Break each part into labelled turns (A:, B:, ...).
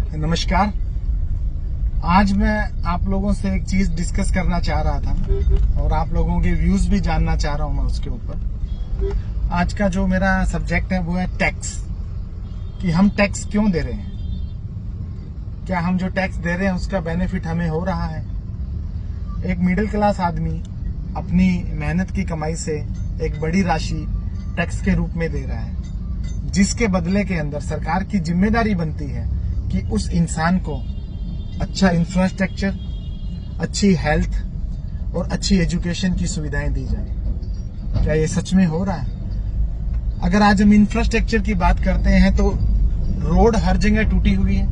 A: नमस्कार। आज मैं आप लोगों से एक चीज डिस्कस करना चाह रहा था और आप लोगों के व्यूज भी जानना चाह रहा हूं मैं उसके ऊपर। आज का जो मेरा सब्जेक्ट है वो है टैक्स, कि हम टैक्स क्यों दे रहे हैं, क्या हम जो टैक्स दे रहे हैं उसका बेनिफिट हमें हो रहा है। एक मिडिल क्लास आदमी अपनी मेहनत की कमाई से एक बड़ी राशि टैक्स के रूप में दे रहा है, जिसके बदले के अंदर सरकार की जिम्मेदारी बनती है कि उस इंसान को अच्छा इंफ्रास्ट्रक्चर, अच्छी हेल्थ और अच्छी एजुकेशन की सुविधाएं दी जाए। क्या ये सच में हो रहा है? अगर आज हम इंफ्रास्ट्रक्चर की बात करते हैं तो रोड हर जगह टूटी हुई है,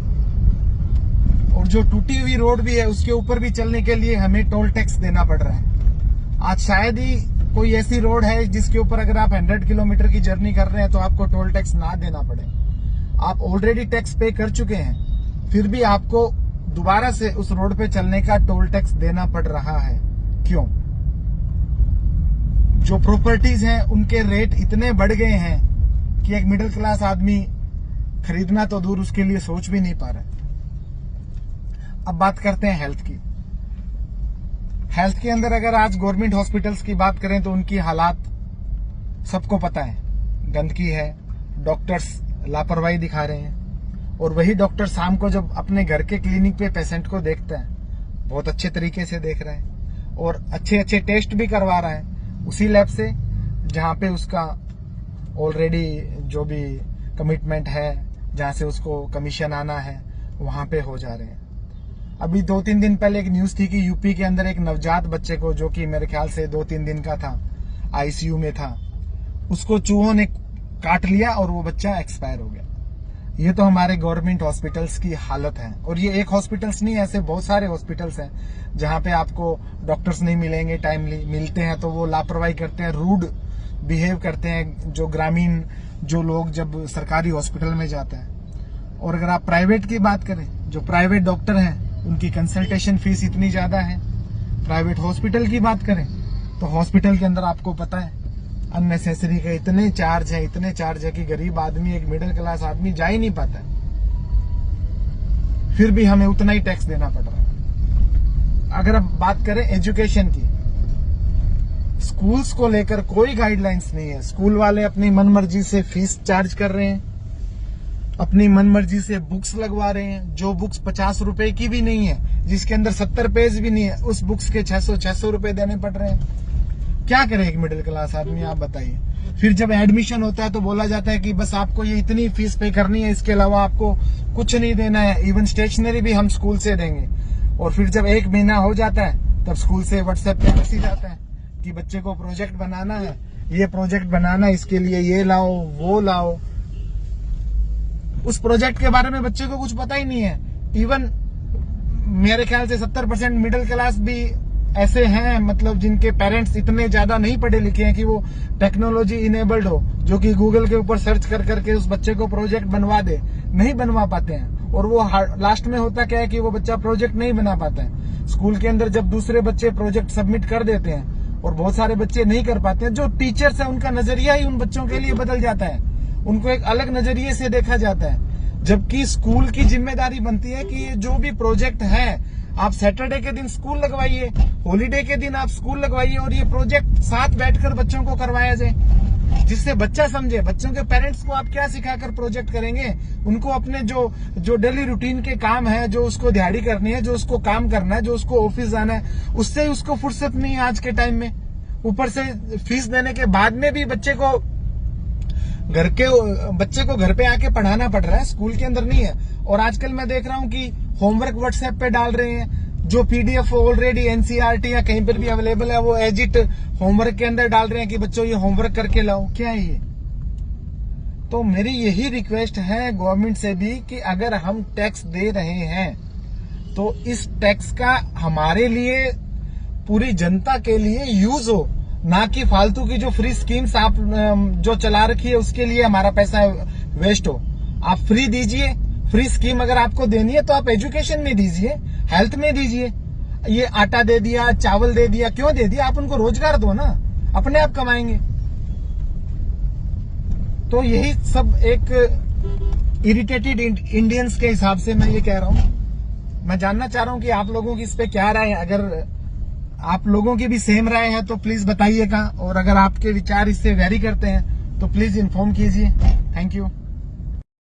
A: और जो टूटी हुई रोड भी है उसके ऊपर भी चलने के लिए हमें टोल टैक्स देना पड़ रहा है। आज शायद ही कोई ऐसी रोड है जिसके ऊपर अगर आप 100 किलोमीटर की जर्नी कर रहे हैं तो आपको टोल टैक्स ना देना पड़े। आप ऑलरेडी टैक्स पे कर चुके हैं, फिर भी आपको दोबारा से उस रोड पे चलने का टोल टैक्स देना पड़ रहा है। क्यों? जो प्रॉपर्टीज हैं उनके रेट इतने बढ़ गए हैं कि एक मिडिल क्लास आदमी खरीदना तो दूर, उसके लिए सोच भी नहीं पा रहा। अब बात करते हैं हेल्थ की। हेल्थ के अंदर अगर आज गवर्नमेंट हॉस्पिटल्स की बात करें तो उनकी हालात सबको पता है। गंदगी है, डॉक्टर्स लापरवाही दिखा रहे हैं, और वही डॉक्टर शाम को जब अपने घर के क्लिनिक पे पेशेंट को देखता है, बहुत अच्छे तरीके से देख रहा है और अच्छे अच्छे टेस्ट भी करवा रहा है उसी लैब से जहां पे उसका ऑलरेडी जो भी कमिटमेंट है, जहां से उसको कमीशन आना है, वहां पे हो जा रहे हैं। अभी 2-3 दिन पहले एक न्यूज थी कि यूपी के अंदर एक नवजात बच्चे को, जो कि मेरे ख्याल से 2-3 दिन का था, आईसीयू में था, उसको चूहों ने काट लिया और वो बच्चा एक्सपायर हो गया। ये तो हमारे गवर्नमेंट हॉस्पिटल्स की हालत है। और ये एक हॉस्पिटल्स नहीं, ऐसे बहुत सारे हॉस्पिटल्स हैं जहां पे आपको डॉक्टर्स नहीं मिलेंगे, टाइमली मिलते हैं तो वो लापरवाही करते हैं, रूड बिहेव करते हैं जो ग्रामीण जो लोग जब सरकारी हॉस्पिटल में जाते हैं। और अगर आप प्राइवेट की बात करें, जो प्राइवेट डॉक्टर हैं उनकी कंसल्टेशन फीस इतनी ज्यादा है। प्राइवेट हॉस्पिटल की बात करें तो हॉस्पिटल के अंदर आपको पता है अननेसेसरी के इतने चार्ज है कि गरीब आदमी, एक मिडिल क्लास आदमी जा ही नहीं पाता है, फिर भी हमें उतना ही टैक्स देना पड़ रहा है। अगर अब बात करें एजुकेशन की, स्कूल्स को लेकर कोई गाइडलाइंस नहीं है। स्कूल वाले अपनी मनमर्जी से फीस चार्ज कर रहे हैं, अपनी मनमर्जी से बुक्स लगवा रहे हैं, जो बुक्स 50 रुपए की भी नहीं है, जिसके अंदर 70 पेज भी नहीं है, उस बुक्स के 600 रुपए देने पड़ रहे हैं। क्या करे एक मिडिल क्लास आदमी, आप बताइए। फिर जब एडमिशन होता है तो बोला जाता है कि बस आपको ये इतनी फीस पे करनी है, इसके अलावा आपको कुछ नहीं देना है, इवन स्टेशनरी भी हम स्कूल से देंगे। और फिर जब 1 महीना हो जाता है तब स्कूल से व्हाट्सएप पे मैसेज आता है कि बच्चे को प्रोजेक्ट बनाना है, ये प्रोजेक्ट बनाना, इसके लिए ये लाओ वो लाओ। उस प्रोजेक्ट के बारे में बच्चे को कुछ पता ही नहीं है। इवन मेरे ख्याल से 70% मिडिल क्लास भी ऐसे हैं, मतलब जिनके पेरेंट्स इतने ज्यादा नहीं पढ़े लिखे हैं कि वो टेक्नोलॉजी इनेबल्ड हो, जो कि गूगल के ऊपर सर्च कर करके उस बच्चे को प्रोजेक्ट बनवा दे, नहीं बनवा पाते हैं। और वो लास्ट में होता क्या है कि वो बच्चा प्रोजेक्ट नहीं बना पाता है। स्कूल के अंदर जब दूसरे बच्चे प्रोजेक्ट सबमिट कर देते हैं और बहुत सारे बच्चे नहीं कर पाते हैं, जो टीचर्स है उनका नजरिया ही उन बच्चों के लिए बदल जाता है, उनको एक अलग नजरिए से देखा जाता है। जबकि स्कूल की जिम्मेदारी बनती है कि जो भी प्रोजेक्ट है आप सैटरडे के दिन स्कूल लगवाइए, हॉलीडे के दिन आप स्कूल लगवाइए, और ये प्रोजेक्ट साथ बैठकर बच्चों को करवाया जाए, जिससे बच्चा समझे। बच्चों के पेरेंट्स को आप क्या सिखाकर प्रोजेक्ट करेंगे? उनको अपने जो डेली रूटीन के काम है, जो उसको दिहाड़ी करनी है, जो उसको काम करना है, जो उसको ऑफिस जाना है, उससे उसको फुर्सत नहीं है आज के टाइम में। ऊपर से फीस देने के बाद में भी बच्चे को घर पे आके पढ़ाना पड़ रहा है, स्कूल के अंदर नहीं है। और आजकल मैं देख रहा हूँ कि होमवर्क व्हाट्सएप पे डाल रहे हैं, जो पीडीएफ ऑलरेडी एनसीईआरटी या कहीं पर भी अवेलेबल है वो एज इट होमवर्क के अंदर डाल रहे हैं कि बच्चों ये होमवर्क करके लाओ। क्या है ये? तो मेरी यही रिक्वेस्ट है गवर्नमेंट से भी कि अगर हम टैक्स दे रहे हैं तो इस टैक्स का हमारे लिए, पूरी जनता के लिए यूज हो, ना कि फालतू की जो फ्री स्कीम्स आप जो चला रखी है उसके लिए हमारा पैसा वेस्ट हो। आप फ्री दीजिए, फ्री स्कीम अगर आपको देनी है तो आप एजुकेशन में दीजिए, हेल्थ में दीजिए। ये आटा दे दिया, चावल दे दिया, क्यों दे दिया? आप उनको रोजगार दो ना, अपने आप कमाएंगे। तो यही सब एक इरिटेटेड इंडियंस के हिसाब से मैं ये कह रहा हूं। मैं जानना चाह रहा हूं कि आप लोगों की इस पे क्या राय है। अगर आप लोगों की भी सेम राय है तो प्लीज बताइएगा, और अगर आपके विचार इससे वेरी करते हैं तो प्लीज इन्फॉर्म कीजिए। Thank you.